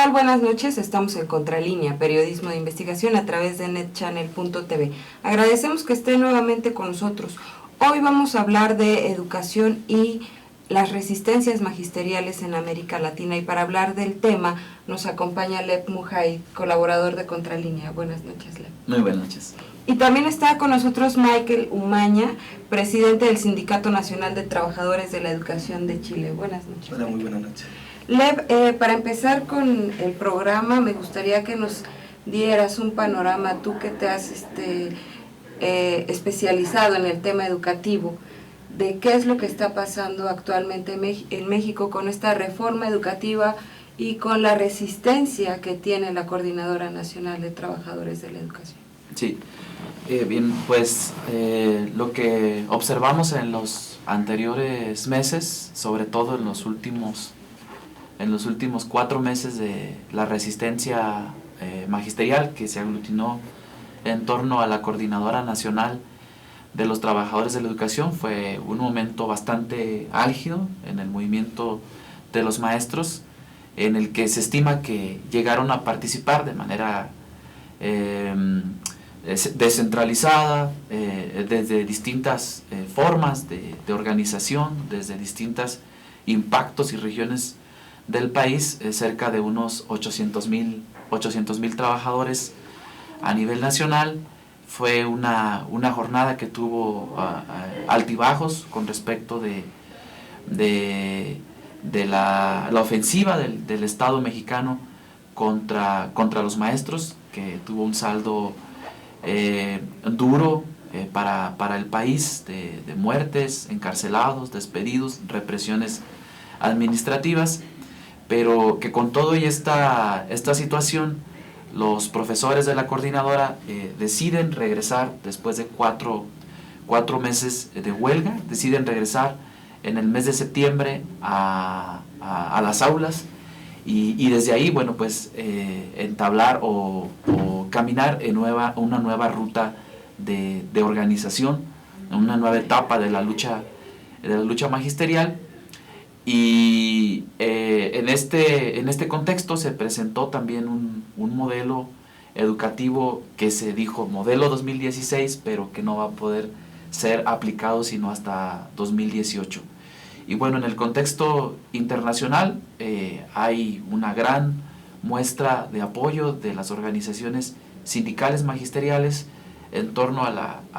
tal? Buenas noches, estamos en Contralínea, periodismo de investigación a través de netchannel.tv. Agradecemos que esté nuevamente con nosotros. Hoy vamos a hablar de educación y las resistencias magisteriales en América Latina, y para hablar del tema nos acompaña Lev Mujaid, colaborador de Contralínea. Buenas noches, Lev. Muy buenas noches. Y también está con nosotros Michael Umaña, presidente del Sindicato Nacional de Trabajadores de la Educación de Chile. Buenas noches. Hola, muy buenas noches. Lev, para empezar con el programa, me gustaría que nos dieras un panorama, tú que te has especializado en el tema educativo, de qué es lo que está pasando actualmente en México con esta reforma educativa y con la resistencia que tiene la Coordinadora Nacional de Trabajadores de la Educación. Sí, bien, pues lo que observamos en los anteriores meses, sobre todo en los últimos 4 meses de la resistencia magisterial que se aglutinó en torno a la Coordinadora Nacional de los Trabajadores de la Educación, fue un momento bastante álgido en el movimiento de los maestros, en el que se estima que llegaron a participar de manera descentralizada, desde distintas formas de organización, desde distintos impactos y regiones del país, cerca de unos 800,000 trabajadores a nivel nacional. Fue una jornada que tuvo altibajos con respecto de la ofensiva del Estado mexicano contra los maestros, que tuvo un saldo duro para el país, de muertes, encarcelados, despedidos, represiones administrativas, pero que con todo y esta situación, los profesores de la coordinadora deciden regresar después de cuatro meses de huelga, deciden regresar en el mes de septiembre a las aulas, y desde ahí, bueno, pues entablar o caminar en una nueva ruta de organización, una nueva etapa de la lucha magisterial. Y en este contexto se presentó también un modelo educativo que se dijo modelo 2016, pero que no va a poder ser aplicado sino hasta 2018. Y bueno, en el contexto internacional hay una gran muestra de apoyo de las organizaciones sindicales magisteriales en torno a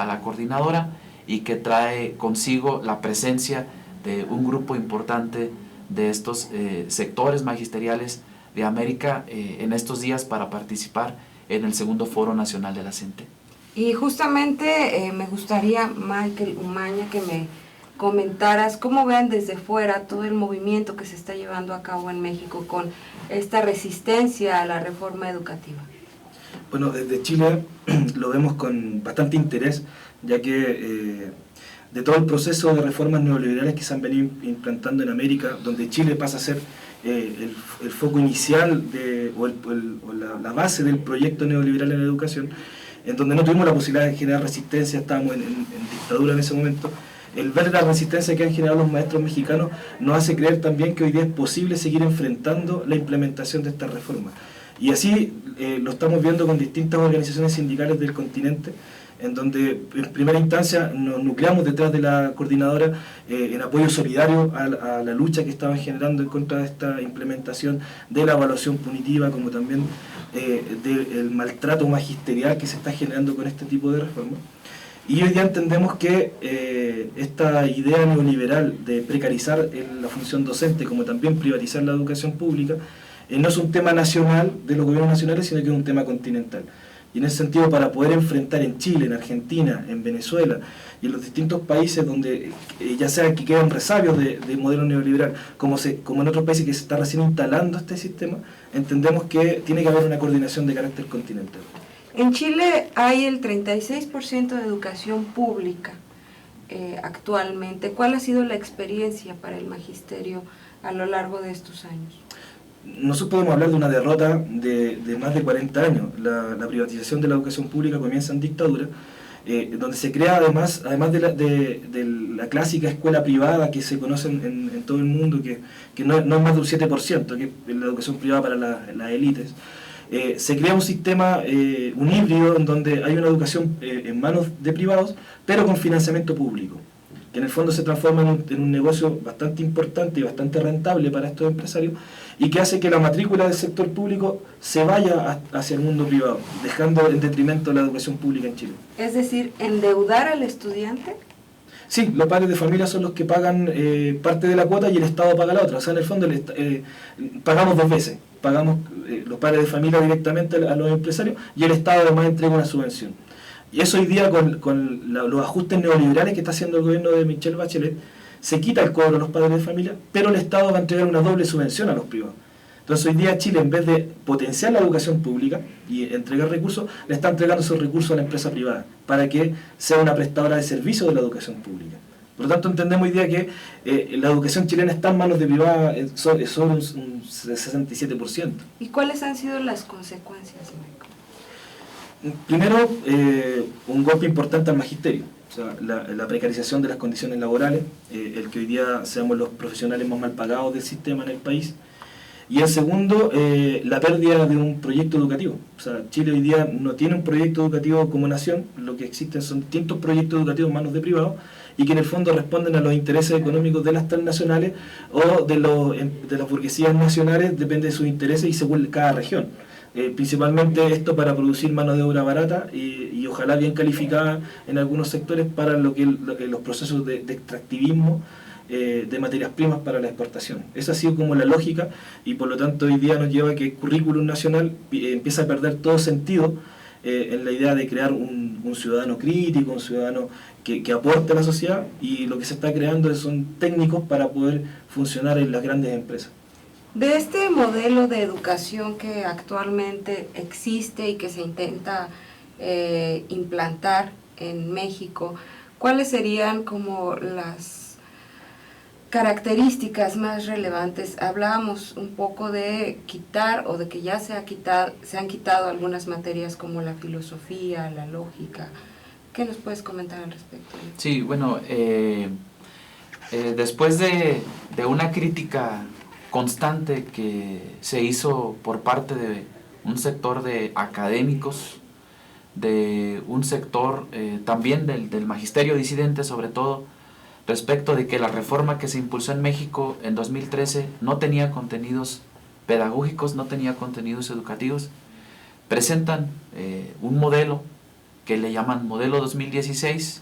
la coordinadora, y que trae consigo la presencia de un grupo importante de estos sectores magisteriales de América en estos días para participar en el segundo Foro Nacional de la CENTE. Y justamente me gustaría, Michael Umaña, que me comentaras cómo ven desde fuera todo el movimiento que se está llevando a cabo en México con esta resistencia a la reforma educativa. Bueno, desde Chile lo vemos con bastante interés, ya que de todo el proceso de reformas neoliberales que se han venido implantando en América, donde Chile pasa a ser el foco inicial la base del proyecto neoliberal en la educación, en donde no tuvimos la posibilidad de generar resistencia, estábamos en dictadura en ese momento. El ver la resistencia que han generado los maestros mexicanos nos hace creer también que hoy día es posible seguir enfrentando la implementación de esta reforma. Y así lo estamos viendo con distintas organizaciones sindicales del continente, en donde en primera instancia nos nucleamos detrás de la coordinadora en apoyo solidario a la lucha que estaban generando en contra de esta implementación de la evaluación punitiva, como también del maltrato magisterial que se está generando con este tipo de reformas. Y hoy día entendemos que esta idea neoliberal de precarizar la función docente, como también privatizar la educación pública, no es un tema nacional de los gobiernos nacionales, sino que es un tema continental. Y en ese sentido, para poder enfrentar en Chile, en Argentina, en Venezuela y en los distintos países donde ya sea que quedan resabios de modelo neoliberal, como en otros países que se está recién instalando este sistema, entendemos que tiene que haber una coordinación de carácter continental. En Chile hay el 36% de educación pública actualmente. ¿Cuál ha sido la experiencia para el magisterio a lo largo de estos años? Nosotros podemos hablar de una derrota de más de 40 años. La privatización de la educación pública comienza en dictadura, donde se crea además de la clásica escuela privada que se conoce en todo el mundo, que no es más de un 7%, que es la educación privada para las élites. Se crea un sistema, un híbrido, en donde hay una educación en manos de privados, pero con financiamiento público, que en el fondo se transforma en un negocio bastante importante y bastante rentable para estos empresarios, y que hace que la matrícula del sector público se vaya hacia el mundo privado, dejando en detrimento la educación pública en Chile. Es decir, endeudar al estudiante. Sí, los padres de familia son los que pagan parte de la cuota y el Estado paga la otra. O sea, en el fondo pagamos dos veces. Pagamos los padres de familia directamente a los empresarios y el Estado además entrega una subvención. Y eso hoy día con los ajustes neoliberales que está haciendo el gobierno de Michelle Bachelet, se quita el cobro a los padres de familia, pero el Estado va a entregar una doble subvención a los privados. Entonces hoy día Chile, en vez de potenciar la educación pública y entregar recursos, le está entregando esos recursos a la empresa privada para que sea una prestadora de servicios de la educación pública. Por lo tanto, entendemos hoy día que la educación chilena está en manos de privada sobre un 67%. ¿Y cuáles han sido las consecuencias, Michael? Primero, un golpe importante al magisterio. O sea, la precarización de las condiciones laborales, el que hoy día seamos los profesionales más mal pagados del sistema en el país. Y el segundo, la pérdida de un proyecto educativo. O sea, Chile hoy día no tiene un proyecto educativo como nación, lo que existen son distintos proyectos educativos en manos de privados y que en el fondo responden a los intereses económicos de las transnacionales o de las burguesías nacionales, depende de sus intereses y según cada región. Principalmente esto para producir mano de obra barata y ojalá bien calificada en algunos sectores para los procesos de extractivismo de materias primas para la exportación. Esa ha sido como la lógica y por lo tanto hoy día nos lleva a que el currículum nacional empieza a perder todo sentido en la idea de crear un ciudadano crítico, un ciudadano que aporte a la sociedad, y lo que se está creando son técnicos para poder funcionar en las grandes empresas. De este modelo de educación que actualmente existe y que se intenta implantar en México, ¿cuáles serían como las características más relevantes? Hablábamos un poco de quitar o de que ya se han quitado algunas materias como la filosofía, la lógica. ¿Qué nos puedes comentar al respecto? Sí, bueno, después de una crítica constante que se hizo por parte de un sector de académicos, de un sector también del magisterio disidente sobre todo, respecto de que la reforma que se impulsó en México en 2013 no tenía contenidos pedagógicos, no tenía contenidos educativos, presentan un modelo que le llaman modelo 2016,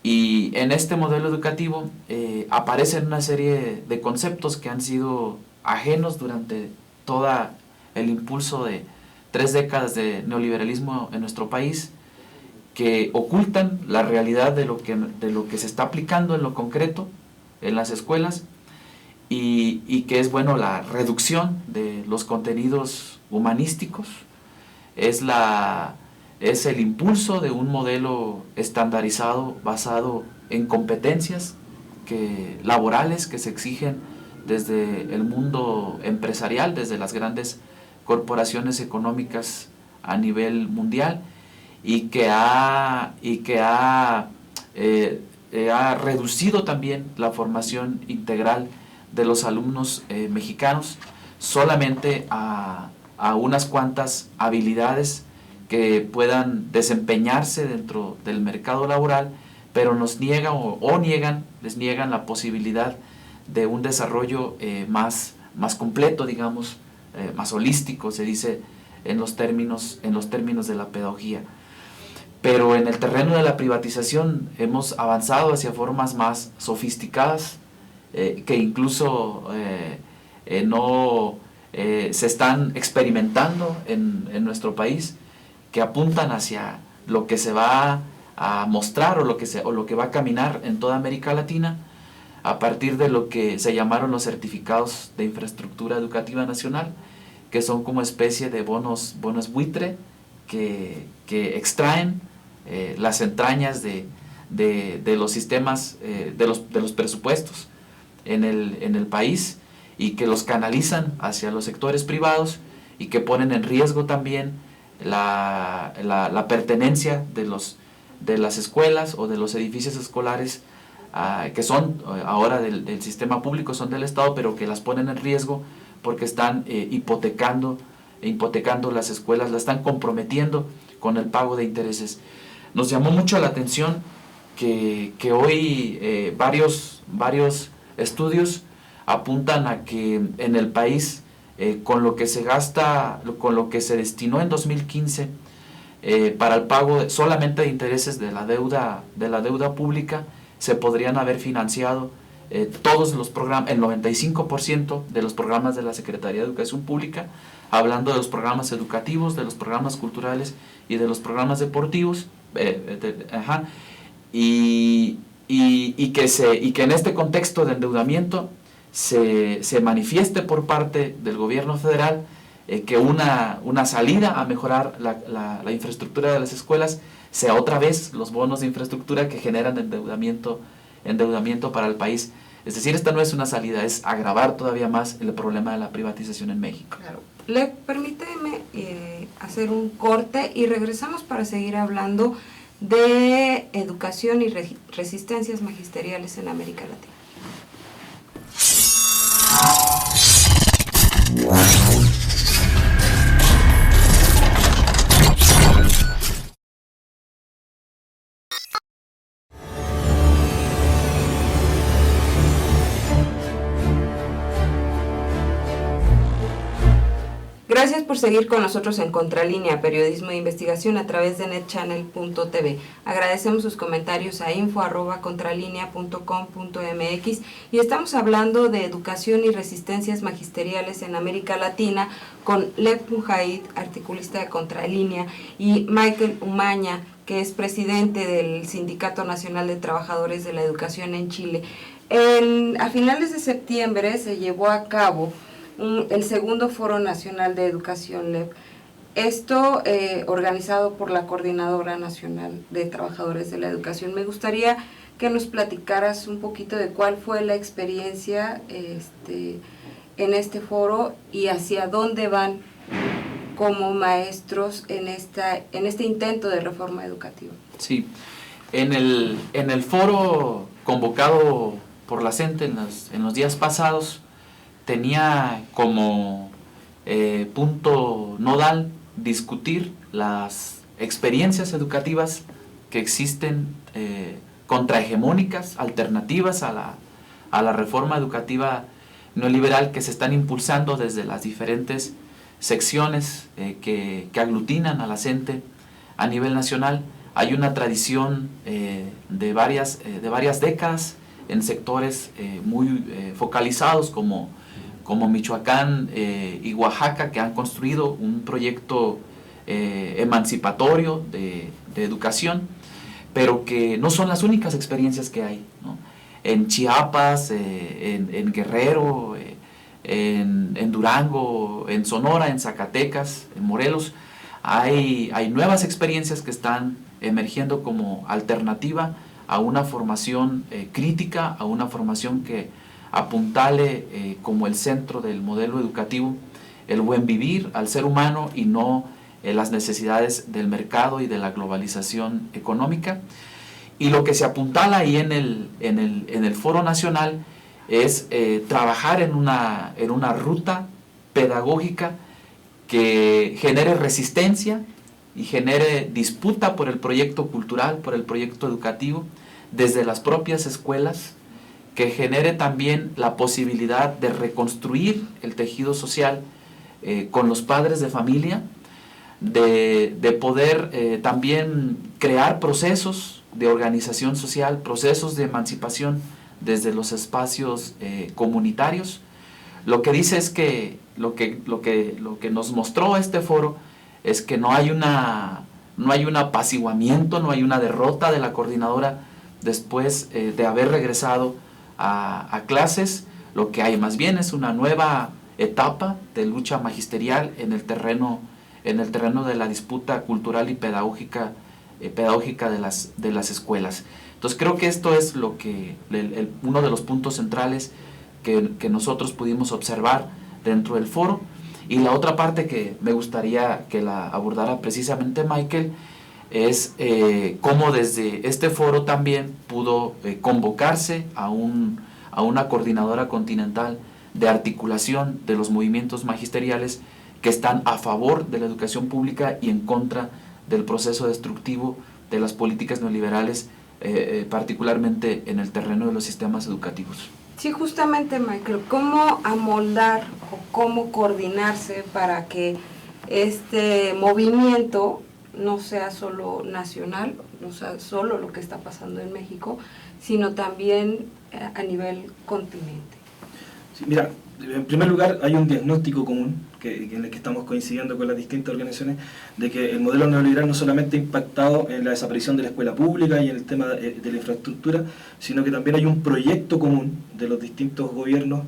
y en este modelo educativo aparecen una serie de conceptos que han sido ajenos durante todo el impulso de 3 décadas de neoliberalismo en nuestro país, que ocultan la realidad de lo que se está aplicando en lo concreto en las escuelas, y que es bueno la reducción de los contenidos humanísticos, es el impulso de un modelo estandarizado basado en competencias laborales que se exigen desde el mundo empresarial, desde las grandes corporaciones económicas a nivel mundial, y que ha reducido también la formación integral de los alumnos mexicanos solamente a unas cuantas habilidades que puedan desempeñarse dentro del mercado laboral, pero les niegan la posibilidad de un desarrollo más completo, digamos, más holístico, se dice en los términos de la pedagogía. Pero en el terreno de la privatización hemos avanzado hacia formas más sofisticadas que incluso se están experimentando en nuestro país, que apuntan hacia lo que se va a mostrar o lo que va a caminar en toda América Latina a partir de lo que se llamaron los certificados de infraestructura educativa nacional, que son como especie de bonos buitre que extraen las entrañas de los sistemas, de los presupuestos en el país, y que los canalizan hacia los sectores privados, y que ponen en riesgo también la pertenencia de de las escuelas o de los edificios escolares que son ahora del sistema público, son del Estado, pero que las ponen en riesgo porque están hipotecando las escuelas, las están comprometiendo con el pago de intereses. Nos llamó mucho la atención que hoy varios estudios apuntan a que en el país, con lo que se gasta, con lo que se destinó en 2015 para el pago solamente de intereses de la deuda pública, se podrían haber financiado todos los programas, el 95% de los programas de la Secretaría de Educación Pública, hablando de los programas educativos, de los programas culturales y de los programas deportivos, y que en este contexto de endeudamiento se manifieste por parte del gobierno federal que una salida a mejorar la infraestructura de las escuelas sea otra vez los bonos de infraestructura que generan endeudamiento para el país. Es decir, esta no es una salida, es agravar todavía más el problema de la privatización en México. Claro. Permíteme hacer un corte y regresamos para seguir hablando de educación y resistencias magisteriales en América Latina. Gracias por seguir con nosotros en Contralínea, periodismo de investigación a través de netchannel.tv. Agradecemos sus comentarios a info@contralinea.com.mx y estamos hablando de educación y resistencias magisteriales en América Latina con Lev Mujaid, articulista de Contralínea, y Michael Umaña, que es presidente del Sindicato Nacional de Trabajadores de la Educación en Chile. A finales de septiembre se llevó a cabo el segundo Foro Nacional de Educación, LEP. Esto organizado por la Coordinadora Nacional de Trabajadores de la Educación. Me gustaría que nos platicaras un poquito de cuál fue la experiencia en este foro y hacia dónde van como maestros en este intento de reforma educativa. Sí, en el foro convocado por la CENTE en los días pasados, tenía como punto nodal discutir las experiencias educativas que existen contrahegemónicas, alternativas a la reforma educativa neoliberal que se están impulsando desde las diferentes secciones que aglutinan a la CENTE a nivel nacional. Hay una tradición de varias décadas en sectores muy focalizados como Michoacán y Oaxaca, que han construido un proyecto emancipatorio de educación, pero que no son las únicas experiencias que hay, ¿no? En Chiapas, en Guerrero, en Durango, en Sonora, en Zacatecas, en Morelos, hay nuevas experiencias que están emergiendo como alternativa a una formación crítica, a una formación que apuntale como el centro del modelo educativo el buen vivir al ser humano y no las necesidades del mercado y de la globalización económica. Y lo que se apuntala ahí en el Foro Nacional es trabajar en una ruta pedagógica que genere resistencia y genere disputa por el proyecto cultural, por el proyecto educativo, desde las propias escuelas, que genere también la posibilidad de reconstruir el tejido social con los padres de familia, de poder también crear procesos de organización social, procesos de emancipación desde los espacios comunitarios. Lo que dice es que lo que nos mostró este foro es que no hay un apaciguamiento, no hay una derrota de la coordinadora después de haber regresado a clases. Lo que hay más bien es una nueva etapa de lucha magisterial en el terreno de la disputa cultural y pedagógica de las escuelas. Entonces creo que esto es uno de los puntos centrales que nosotros pudimos observar dentro del foro. Y la otra parte que me gustaría que la abordara precisamente Michael es cómo desde este foro también pudo convocarse a una coordinadora continental de articulación de los movimientos magisteriales que están a favor de la educación pública y en contra del proceso destructivo de las políticas neoliberales, particularmente en el terreno de los sistemas educativos. Sí, justamente, Michael, ¿cómo amoldar o cómo coordinarse para que este movimiento no sea solo nacional, no sea solo lo que está pasando en México, sino también a nivel continente? Sí, mira, en primer lugar hay un diagnóstico común en el que estamos coincidiendo con las distintas organizaciones, de que el modelo neoliberal no solamente ha impactado en la desaparición de la escuela pública y en el tema de la infraestructura, sino que también hay un proyecto común de los distintos gobiernos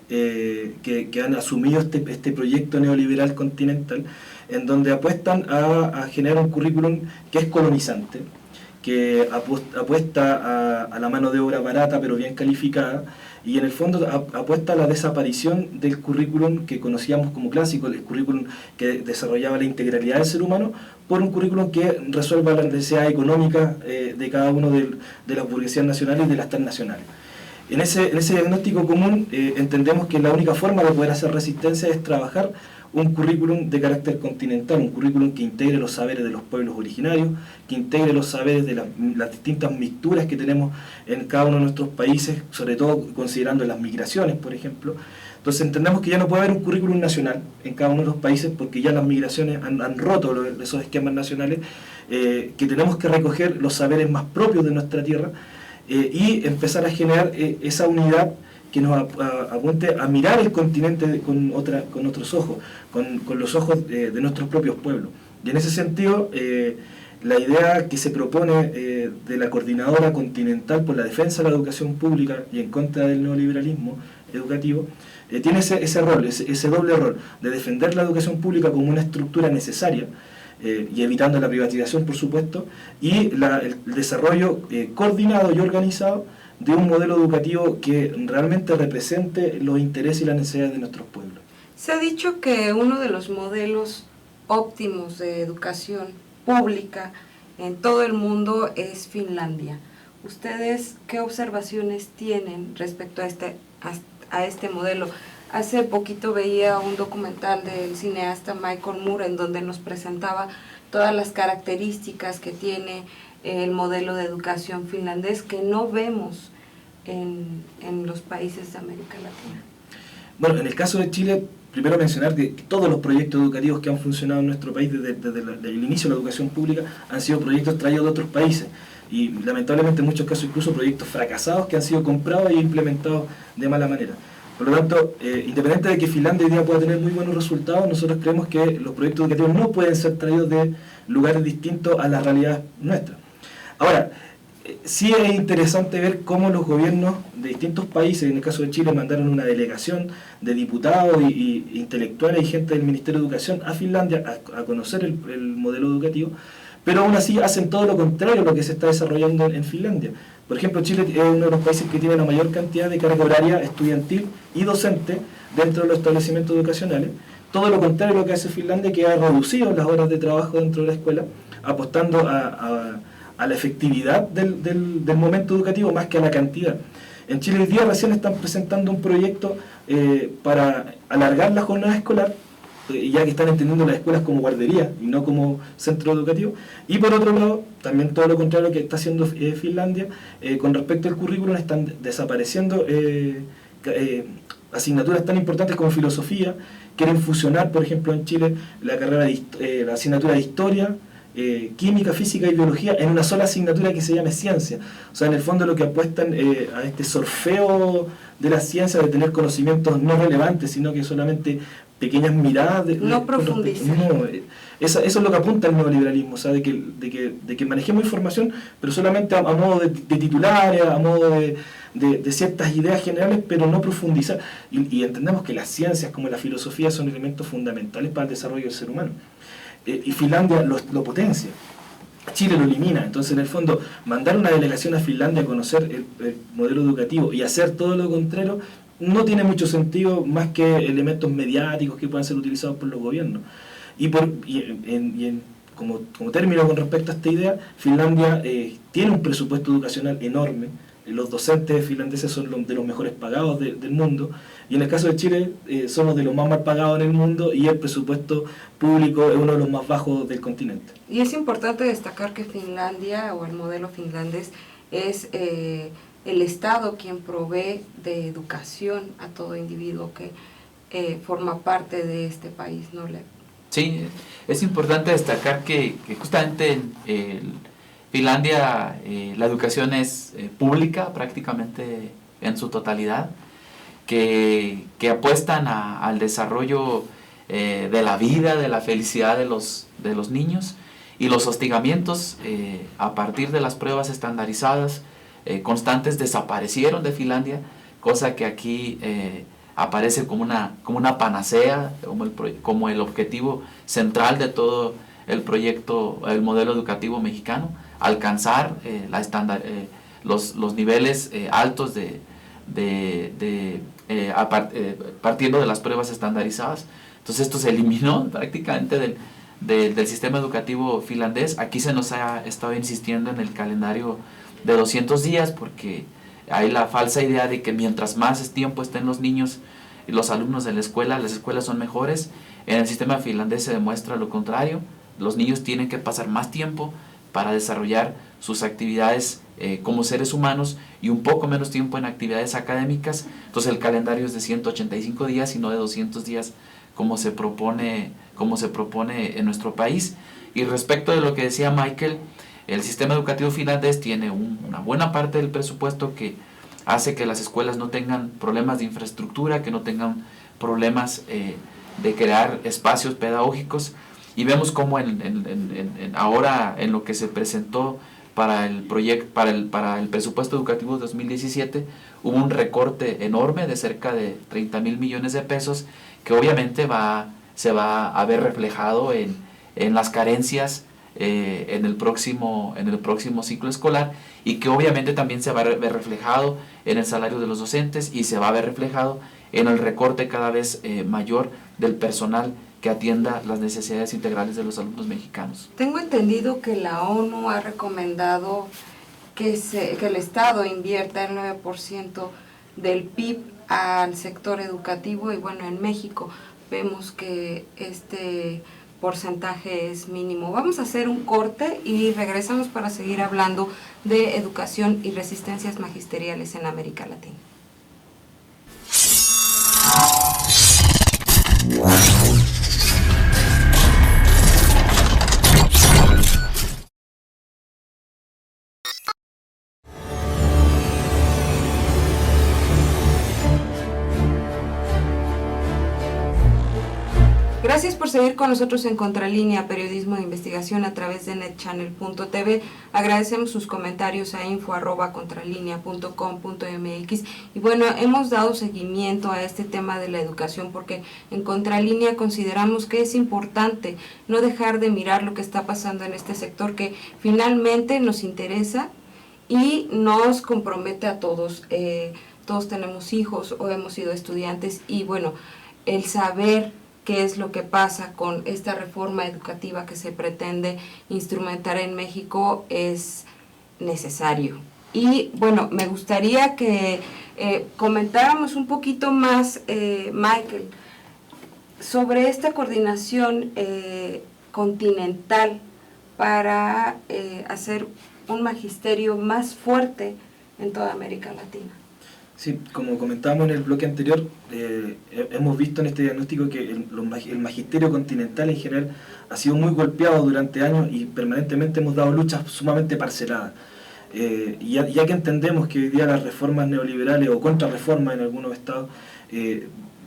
que han asumido este proyecto neoliberal continental, en donde apuestan a generar un currículum que es colonizante, que apuesta a la mano de obra barata pero bien calificada, y en el fondo apuesta a la desaparición del currículum que conocíamos como clásico, el currículum que desarrollaba la integralidad del ser humano, por un currículum que resuelva las necesidades económicas de cada uno de las burguesías nacionales y de las transnacionales. En ese diagnóstico común entendemos que la única forma de poder hacer resistencia es trabajar un currículum de carácter continental, un currículum que integre los saberes de los pueblos originarios, que integre los saberes de las distintas mixturas que tenemos en cada uno de nuestros países, sobre todo considerando las migraciones, por ejemplo. Entonces entendemos que ya no puede haber un currículum nacional en cada uno de los países, porque ya las migraciones han roto esos esquemas nacionales, que tenemos que recoger los saberes más propios de nuestra tierra y empezar a generar esa unidad que nos apunte a mirar el continente con otros ojos, con los ojos de nuestros propios pueblos. Y en ese sentido, la idea que se propone de la Coordinadora Continental por la Defensa de la Educación Pública y en contra del neoliberalismo educativo, tiene ese rol, ese doble rol, de defender la educación pública como una estructura necesaria, y evitando la privatización, por supuesto, y el desarrollo coordinado y organizado de un modelo educativo que realmente represente los intereses y las necesidades de nuestros pueblos. Se ha dicho que uno de los modelos óptimos de educación pública en todo el mundo es Finlandia. ¿Ustedes qué observaciones tienen respecto a este modelo? Hace poquito veía un documental del cineasta Michael Moore en donde nos presentaba todas las características que tiene el modelo de educación finlandés que no vemos en los países de América Latina. Bueno, en el caso de Chile, primero mencionar que todos los proyectos educativos que han funcionado en nuestro país desde el inicio de la educación pública han sido proyectos traídos de otros países, y lamentablemente en muchos casos incluso proyectos fracasados que han sido comprados e implementados de mala manera. Por lo tanto, independiente de que Finlandia hoy día pueda tener muy buenos resultados, nosotros creemos que los proyectos educativos no pueden ser traídos de lugares distintos a la realidad nuestra. Ahora, sí es interesante ver cómo los gobiernos de distintos países, en el caso de Chile, mandaron una delegación de diputados y intelectuales y gente del Ministerio de Educación a Finlandia a conocer el modelo educativo, pero aún así hacen todo lo contrario a lo que se está desarrollando en Finlandia. Por ejemplo, Chile es uno de los países que tiene la mayor cantidad de carga horaria estudiantil y docente dentro de los establecimientos educacionales. Todo lo contrario a lo que hace Finlandia, que ha reducido las horas de trabajo dentro de la escuela, apostando a la efectividad del momento educativo más que a la cantidad. En Chile hoy día recién están presentando un proyecto para alargar la jornada escolar, ya que están entendiendo las escuelas como guardería y no como centro educativo. Y por otro lado, también todo lo contrario que está haciendo Finlandia, con respecto al currículum están desapareciendo asignaturas tan importantes como filosofía. Quieren fusionar, por ejemplo, en Chile la asignatura de historia, química, física y biología en una sola asignatura que se llame ciencia. O sea, en el fondo lo que apuestan a este sorfeo de la ciencia, de tener conocimientos no relevantes, sino que solamente pequeñas miradas. No profundizar. Eso es lo que apunta el neoliberalismo, o sea, de que manejemos información, pero solamente a modo de titulares, a modo de ciertas ideas generales, pero no profundizar. Y entendemos que las ciencias, como la filosofía, son elementos fundamentales para el desarrollo del ser humano. Y Finlandia lo potencia, Chile lo elimina. Entonces, en el fondo, mandar una delegación a Finlandia a conocer el modelo educativo y hacer todo lo contrario no tiene mucho sentido, más que elementos mediáticos que puedan ser utilizados por los gobiernos. como término con respecto a esta idea, Finlandia tiene un presupuesto educacional enorme. Los docentes finlandeses son de los mejores pagados del mundo, y en el caso de Chile somos de los más mal pagados en el mundo, y el presupuesto público es uno de los más bajos del continente. Y es importante destacar que Finlandia, o el modelo finlandés, es el Estado quien provee de educación a todo individuo que forma parte de este país, ¿no, Lev? Sí, es importante destacar que justamente en Finlandia la educación es pública prácticamente en su totalidad, que apuestan al desarrollo de la vida, de la felicidad de los niños, y los hostigamientos a partir de las pruebas estandarizadas constantes desaparecieron de Finlandia, cosa que aquí aparece como una panacea, como el objetivo central de todo el proyecto, el modelo educativo mexicano, alcanzar los niveles altos partiendo de las pruebas estandarizadas. Entonces esto se eliminó prácticamente del sistema educativo finlandés. Aquí se nos ha estado insistiendo en el calendario de 200 días, porque hay la falsa idea de que mientras más tiempo estén los niños y los alumnos en la escuela, las escuelas son mejores. En el sistema finlandés se demuestra lo contrario. Los niños tienen que pasar más tiempo para desarrollar sus actividades como seres humanos, y un poco menos tiempo en actividades académicas. Entonces el calendario es de 185 días y no de 200 días como se propone en nuestro país. Y respecto de lo que decía Michael, el sistema educativo finlandés tiene una buena parte del presupuesto que hace que las escuelas no tengan problemas de infraestructura, que no tengan problemas de crear espacios pedagógicos. Y vemos cómo ahora en lo que se presentó para el presupuesto educativo de 2017 hubo un recorte enorme de cerca de 30,000 millones de pesos, que obviamente se va a ver reflejado en las carencias en el próximo ciclo escolar, y que obviamente también se va a ver reflejado en el salario de los docentes, y se va a ver reflejado en el recorte cada vez mayor del personal que atienda las necesidades integrales de los alumnos mexicanos. Tengo entendido que la ONU ha recomendado que el Estado invierta el 9% del PIB al sector educativo, y bueno, en México vemos que este porcentaje es mínimo. Vamos a hacer un corte y regresamos para seguir hablando de educación y resistencias magisteriales en América Latina. Gracias por seguir con nosotros en Contralínea, periodismo de investigación a través de netchannel.tv. Agradecemos sus comentarios a info@contralinea.com.mx. Y bueno, hemos dado seguimiento a este tema de la educación porque en Contralínea consideramos que es importante no dejar de mirar lo que está pasando en este sector, que finalmente nos interesa y nos compromete a todos. Todos tenemos hijos o hemos sido estudiantes, y bueno, el saber qué es lo que pasa con esta reforma educativa que se pretende instrumentar en México es necesario. Y bueno, me gustaría que comentáramos un poquito más, Michael, sobre esta coordinación continental para hacer un magisterio más fuerte en toda América Latina. Sí, como comentábamos en el bloque anterior, hemos visto en este diagnóstico que el magisterio continental en general ha sido muy golpeado durante años, y permanentemente hemos dado luchas sumamente parceladas. Ya que entendemos que hoy día las reformas neoliberales o contrarreformas en algunos estados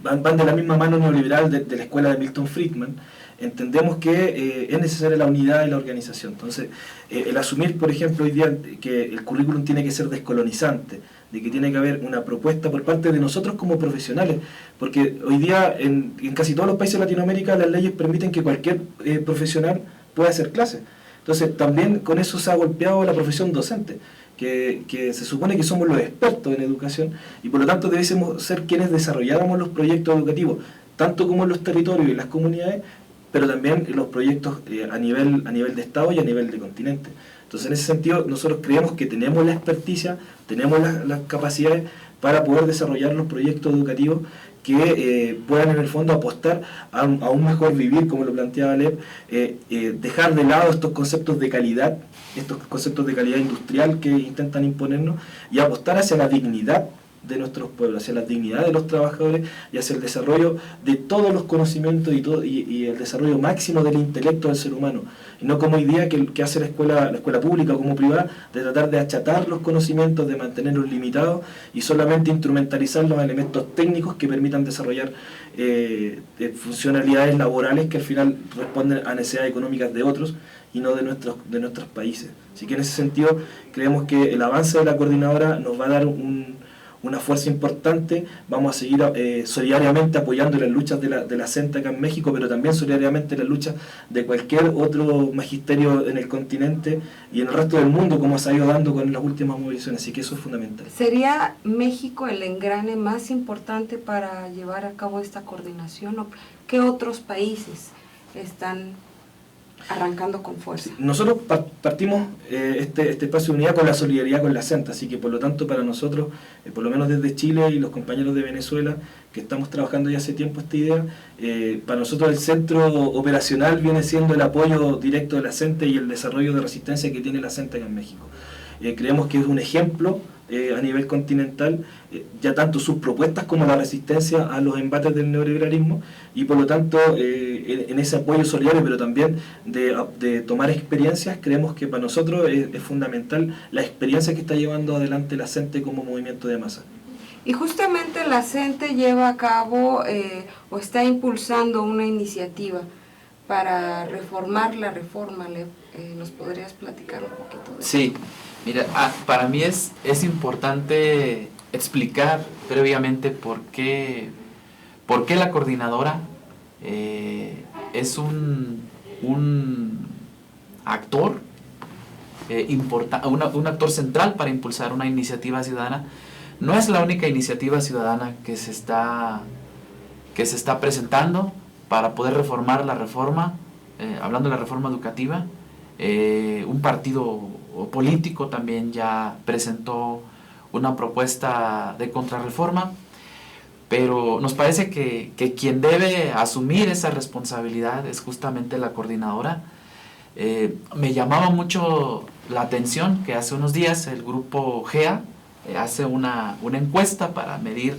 van de la misma mano neoliberal de la escuela de Milton Friedman, entendemos que es necesaria la unidad y la organización. Entonces, el asumir, por ejemplo, hoy día que el currículum tiene que ser descolonizante, de que tiene que haber una propuesta por parte de nosotros como profesionales, porque hoy día en casi todos los países de Latinoamérica las leyes permiten que cualquier profesional pueda hacer clases. Entonces, también con eso se ha golpeado la profesión docente, que se supone que somos los expertos en educación, y por lo tanto debiésemos ser quienes desarrolláramos los proyectos educativos, tanto como en los territorios y las comunidades, pero también los proyectos a nivel de Estado y a nivel de continente. Entonces, en ese sentido, nosotros creemos que tenemos la experticia, tenemos las capacidades para poder desarrollar los proyectos educativos que puedan en el fondo apostar a un mejor vivir, como lo planteaba Lev, dejar de lado estos conceptos de calidad industrial que intentan imponernos, y apostar hacia la dignidad de nuestros pueblos, hacia la dignidad de los trabajadores y hacia el desarrollo de todos los conocimientos y el desarrollo máximo del intelecto del ser humano, y no como hoy día que hace la escuela pública o como privada, de tratar de achatar los conocimientos, de mantenerlos limitados y solamente instrumentalizar los elementos técnicos que permitan desarrollar funcionalidades laborales que al final responden a necesidades económicas de otros y no de nuestros países. Así que en ese sentido creemos que el avance de la coordinadora nos va a dar una fuerza importante. Vamos a seguir solidariamente apoyando las luchas de la CENTE acá en México, pero también solidariamente las luchas de cualquier otro magisterio en el continente y en el resto del mundo, como se ha ido dando con las últimas movilizaciones. Así que eso es fundamental. ¿Sería México el engrane más importante para llevar a cabo esta coordinación? ¿O qué otros países están arrancando con fuerza? Nosotros partimos este espacio de unidad con la solidaridad con la CENTE, así que por lo tanto para nosotros, por lo menos desde Chile y los compañeros de Venezuela, que estamos trabajando ya hace tiempo esta idea, para nosotros el centro operacional viene siendo el apoyo directo de la CENTE y el desarrollo de resistencia que tiene la CENTE acá en México. Creemos que es un ejemplo a nivel continental, ya tanto sus propuestas como la resistencia a los embates del neoliberalismo, y por lo tanto en ese apoyo solidario, pero también de tomar experiencias, creemos que para nosotros es fundamental la experiencia que está llevando adelante la CENTE como movimiento de masa. Y justamente la CENTE lleva a cabo o está impulsando una iniciativa para reformar la reforma. ¿Nos podrías platicar un poquito de eso? Sí. Mira, para mí es importante explicar previamente por qué la coordinadora es un actor un actor central para impulsar una iniciativa ciudadana. No es la única iniciativa ciudadana que se está presentando para poder reformar la reforma, hablando de la reforma educativa. Un partido político también ya presentó una propuesta de contrarreforma, pero nos parece que quien debe asumir esa responsabilidad es justamente la coordinadora. Me llamaba mucho la atención que hace unos días el grupo GEA hace una encuesta para medir,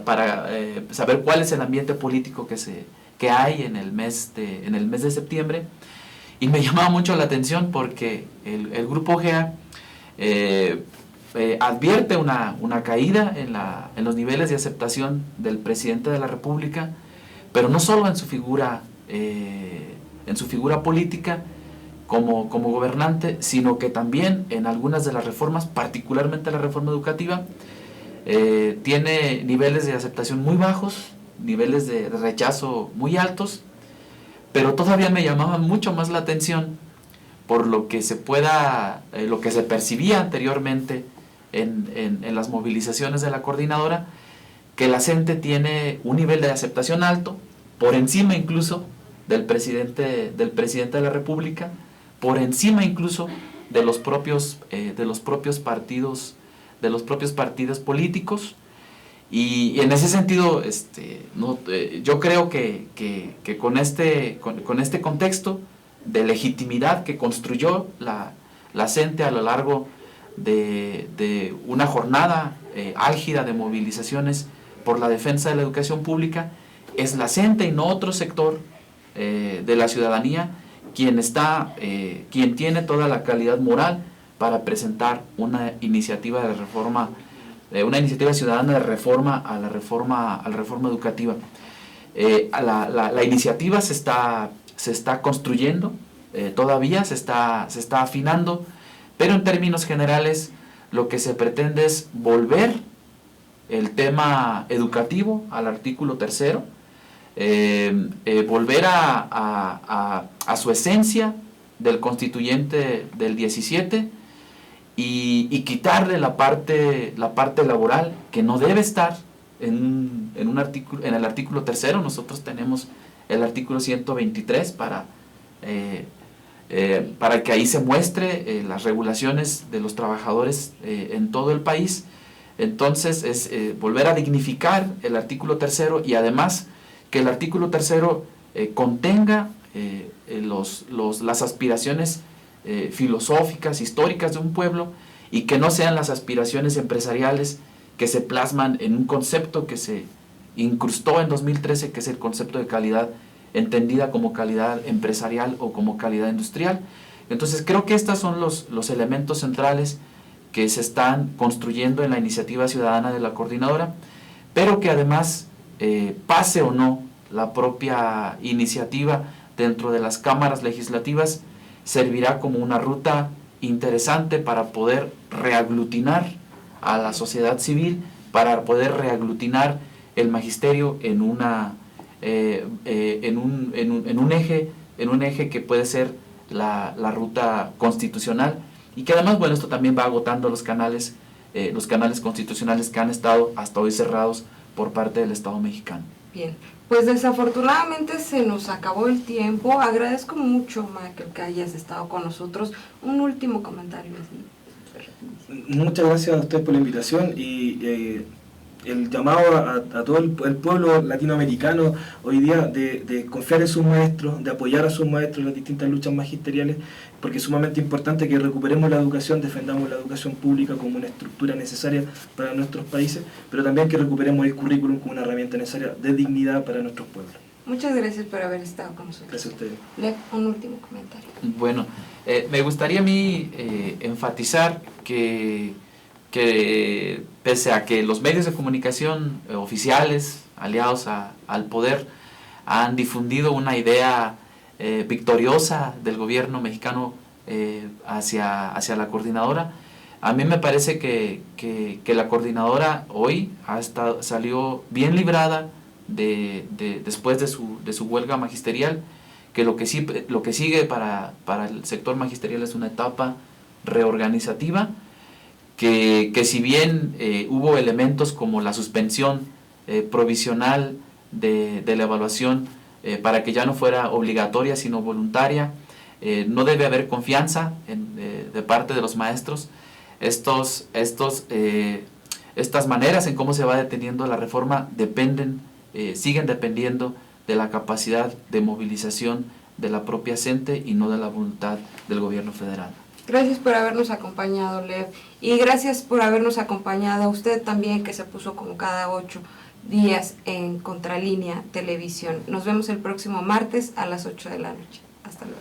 para saber cuál es el ambiente político que hay en el mes de septiembre. Y me llamaba mucho la atención porque el grupo GEA advierte una caída en los niveles de aceptación del presidente de la República, pero no solo en su figura política como gobernante, sino que también en algunas de las reformas, particularmente la reforma educativa, tiene niveles de aceptación muy bajos, niveles de rechazo muy altos. Pero todavía me llamaba mucho más la atención por lo que se percibía anteriormente en las movilizaciones de la coordinadora, que la CENTE tiene un nivel de aceptación alto, por encima incluso del presidente de la República, por encima incluso de los propios partidos políticos. Y en ese sentido, yo creo que con este contexto de legitimidad que construyó la CENTE a lo largo de una jornada álgida de movilizaciones por la defensa de la educación pública, es la CENTE y no otro sector de la ciudadanía quien tiene toda la calidad moral para presentar una iniciativa de reforma, una iniciativa ciudadana de reforma a la reforma educativa. La iniciativa se está construyendo, todavía se está afinando, pero en términos generales lo que se pretende es volver el tema educativo al artículo 3º, volver a su esencia del constituyente del 17 y quitarle la parte laboral que no debe estar en el artículo 3º. Nosotros tenemos el artículo 123 para que ahí se muestre las regulaciones de los trabajadores en todo el país. Entonces es volver a dignificar el artículo 3 y además que el artículo 3 contenga las aspiraciones filosóficas, históricas de un pueblo, y que no sean las aspiraciones empresariales que se plasman en un concepto que se incrustó en 2013, que es el concepto de calidad entendida como calidad empresarial o como calidad industrial. Entonces creo que estos son los elementos centrales que se están construyendo en la iniciativa ciudadana de la coordinadora, pero que además pase o no la propia iniciativa dentro de las cámaras legislativas, servirá como una ruta interesante para poder reaglutinar a la sociedad civil, para poder reaglutinar el magisterio en un eje que puede ser la ruta constitucional, y que además, bueno, esto también va agotando los canales constitucionales que han estado hasta hoy cerrados por parte del Estado mexicano. Bien, pues desafortunadamente se nos acabó el tiempo. Agradezco mucho, Michael, que hayas estado con nosotros. Un último comentario. Muchas gracias a usted por la invitación y el llamado a todo el pueblo latinoamericano hoy día de confiar en sus maestros, de apoyar a sus maestros en las distintas luchas magisteriales, porque es sumamente importante que recuperemos la educación, defendamos la educación pública como una estructura necesaria para nuestros países, pero también que recuperemos el currículum como una herramienta necesaria de dignidad para nuestros pueblos. Muchas gracias por haber estado con nosotros. Gracias a ustedes. Lev, un último comentario. Bueno, me gustaría a mí enfatizar que pese a que los medios de comunicación oficiales, aliados al poder, han difundido una idea victoriosa del gobierno mexicano hacia la coordinadora, a mí me parece que la coordinadora hoy salió bien librada después de su huelga magisterial, que lo que sigue para el sector magisterial es una etapa reorganizativa, que si bien hubo elementos como la suspensión provisional de la evaluación para que ya no fuera obligatoria sino voluntaria, no debe haber confianza de parte de los maestros. Estas maneras en cómo se va deteniendo la reforma siguen dependiendo de la capacidad de movilización de la propia CENTE y no de la voluntad del gobierno federal. Gracias por habernos acompañado, Lev, y gracias por habernos acompañado a usted también, que se puso como cada 8 días en Contralínea Televisión. Nos vemos el próximo martes a las 8 de la noche. Hasta luego.